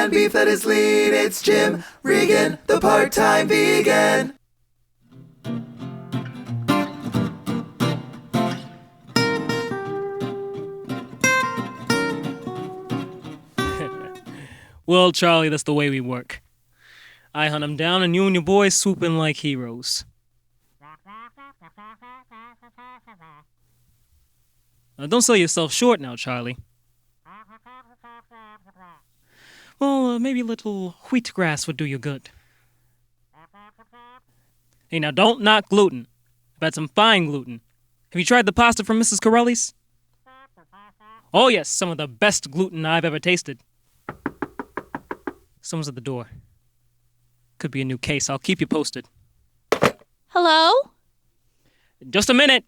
canned beef that is lean. It's Jim Regan, the part-time vegan. Well, Charlie, that's the way we work. I hunt 'em down and you and your boys swoop in like heroes. Don't sell yourself short now, Charlie. Well, maybe a little wheatgrass would do you good. Hey, now don't knock gluten. I've had some fine gluten. Have you tried the pasta from Mrs. Corelli's? Oh yes, some of the best gluten I've ever tasted. Someone's at the door. Could be a new case. I'll keep you posted. Hello? Just a minute.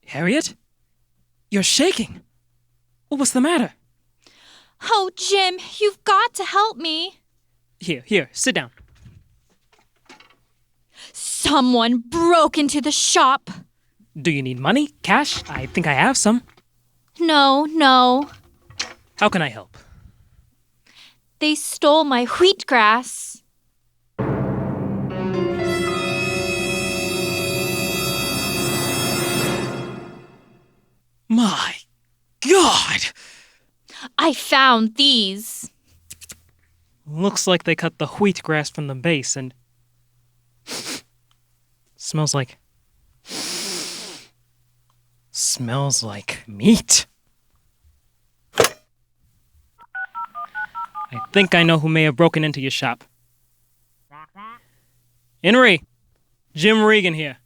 Harriet? You're shaking. Well, what's the matter? Oh, Jim, you've got to help me. Here, sit down. Someone broke into the shop. Do you need money? Cash? I think I have some. No. How can I help? They stole my wheatgrass. My God! I found these. Looks like they cut the wheatgrass from the base and... Smells like meat. I think I know who may have broken into your shop. Henry! Jim Regan here.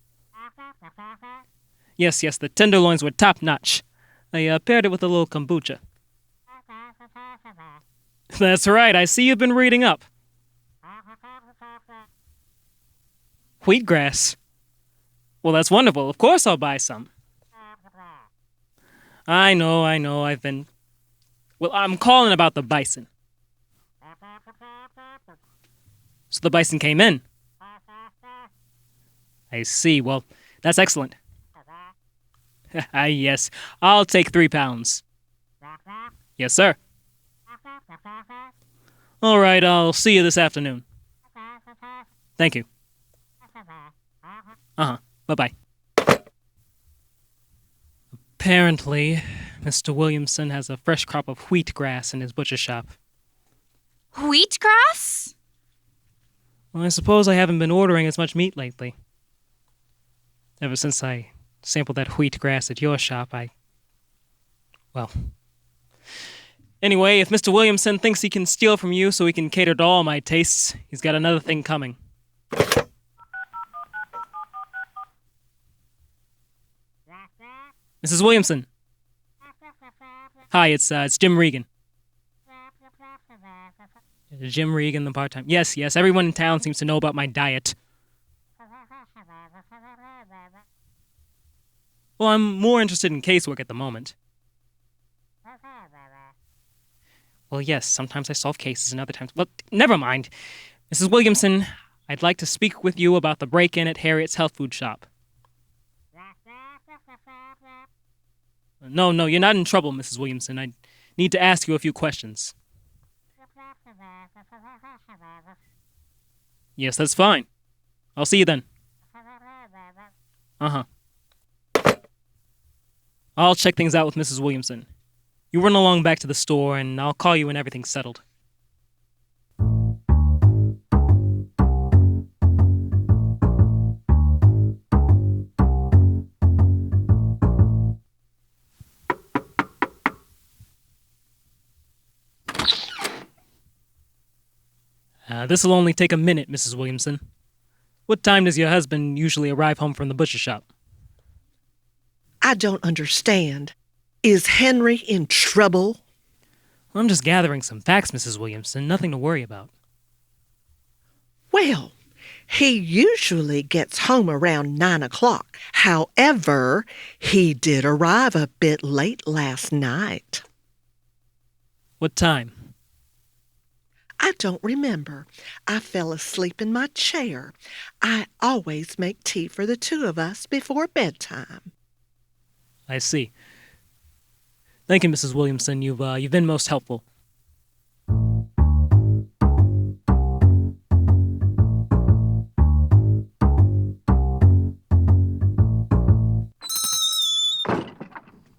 Yes, the tenderloins were top-notch. I paired it with a little kombucha. That's right, I see you've been reading up. Wheatgrass? Well, that's wonderful. Of course I'll buy some. I know, I'm calling about the bison. So the bison came in. I see. Well, that's excellent. Yes, I'll take 3 pounds. Yes, sir. All right, I'll see you this afternoon. Thank you. Bye-bye. Apparently, Mr. Williamson has a fresh crop of wheatgrass in his butcher shop. Wheatgrass? Well, I suppose I haven't been ordering as much meat lately. Ever since I sampled that wheatgrass at your shop, Anyway, if Mr. Williamson thinks he can steal from you so he can cater to all my tastes, he's got another thing coming. Mrs. Williamson. Hi, it's Jim Regan. Jim Regan, the part-time. Yes, everyone in town seems to know about my diet. Well, I'm more interested in casework at the moment. Well, yes, sometimes I solve cases and other times... Well, never mind. Mrs. Williamson, I'd like to speak with you about the break-in at Harriet's health food shop. No, you're not in trouble, Mrs. Williamson. I need to ask you a few questions. Yes, that's fine. I'll see you then. I'll check things out with Mrs. Williamson. You run along back to the store, and I'll call you when everything's settled. This'll only take a minute, Mrs. Williamson. What time does your husband usually arrive home from the butcher shop? I don't understand. Is Henry in trouble? Well, I'm just gathering some facts, Mrs. Williamson. Nothing to worry about. Well, he usually gets home around 9 o'clock. However, he did arrive a bit late last night. What time? I don't remember. I fell asleep in my chair. I always make tea for the two of us before bedtime. I see. Thank you, Mrs. Williamson. You've been most helpful.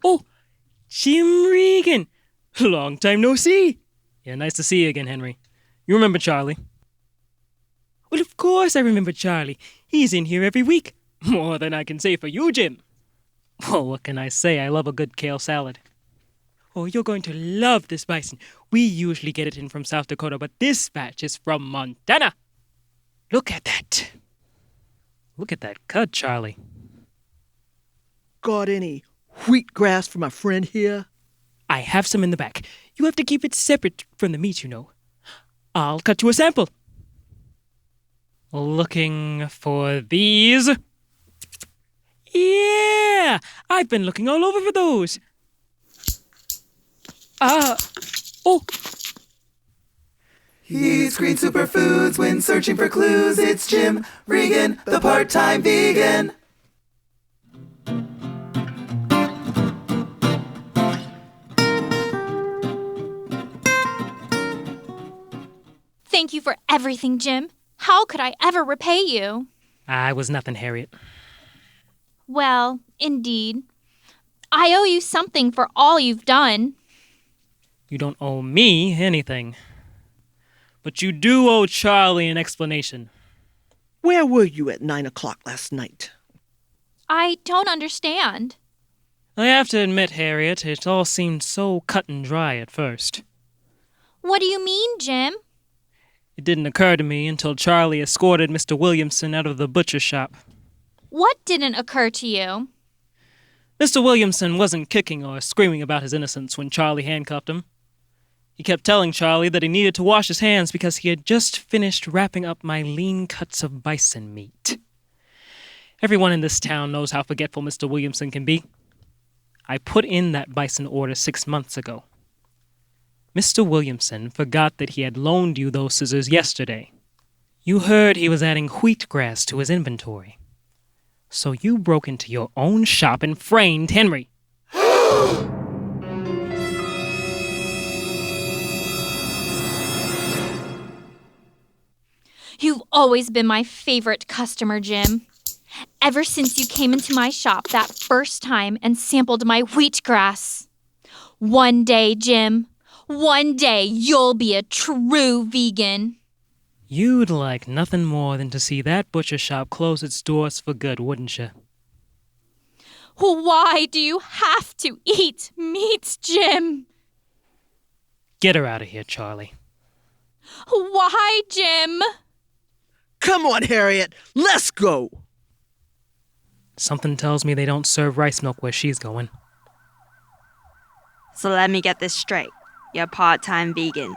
Oh, Jim Regan. Long time no see. Yeah, nice to see you again, Henry. You remember Charlie? Well, of course I remember Charlie. He's in here every week. More than I can say for you, Jim. Well, what can I say? I love a good kale salad. Oh, you're going to love this bison. We usually get it in from South Dakota, but this batch is from Montana. Look at that. Look at that cut, Charlie. Got any wheatgrass for my friend here? I have some in the back. You have to keep it separate from the meat, you know. I'll cut you a sample. Looking for these? Yeah! I've been looking all over for those. Oh! He screens superfoods when searching for clues. It's Jim Regan, the part-time vegan. Thank you for everything, Jim. How could I ever repay you? I was nothing, Harriet. Well, indeed. I owe you something for all you've done. You don't owe me anything. But you do owe Charlie an explanation. Where were you at 9 o'clock last night? I don't understand. I have to admit, Harriet, it all seemed so cut and dry at first. What do you mean, Jim? It didn't occur to me until Charlie escorted Mr. Williamson out of the butcher shop. What didn't occur to you? Mr. Williamson wasn't kicking or screaming about his innocence when Charlie handcuffed him. He kept telling Charlie that he needed to wash his hands because he had just finished wrapping up my lean cuts of bison meat. Everyone in this town knows how forgetful Mr. Williamson can be. I put in that bison order 6 months ago. Mr. Williamson forgot that he had loaned you those scissors yesterday. You heard he was adding wheatgrass to his inventory. So you broke into your own shop and framed Henry. You've always been my favorite customer, Jim. Ever since you came into my shop that first time and sampled my wheatgrass. One day, Jim, one day you'll be a true vegan. You'd like nothing more than to see that butcher shop close its doors for good, wouldn't you? Why do you have to eat meat, Jim? Get her out of here, Charlie. Why, Jim? Come on, Harriet, let's go. Something tells me they don't serve rice milk where she's going. So let me get this straight. You're part-time vegan.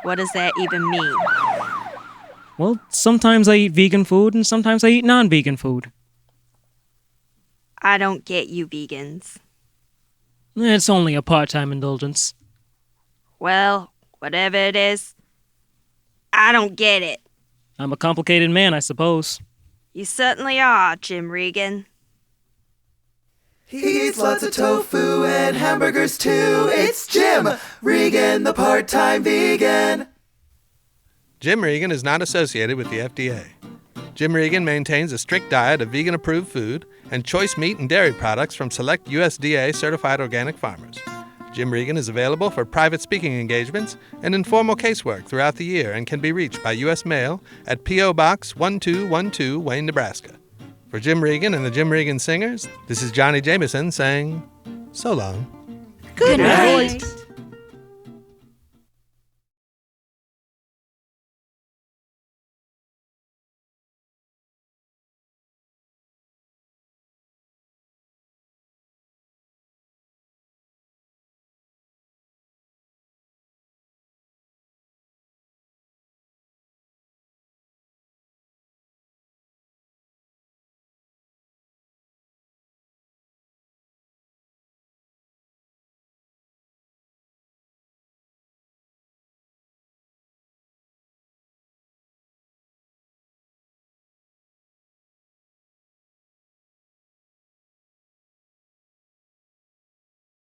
What does that even mean? Well, sometimes I eat vegan food and sometimes I eat non-vegan food. I don't get you vegans. It's only a part-time indulgence. Well, whatever it is, I don't get it. I'm a complicated man, I suppose. You certainly are, Jim Regan. He eats lots of tofu and hamburgers too. It's Jim Regan, the part-time vegan. Jim Regan is not associated with the FDA. Jim Regan maintains a strict diet of vegan-approved food and choice meat and dairy products from select USDA-certified organic farmers. Jim Regan is available for private speaking engagements and informal casework throughout the year and can be reached by U.S. mail at P.O. Box 1212, Wayne, Nebraska. For Jim Regan and the Jim Regan Singers, this is Johnny Jameson saying so long. Good night.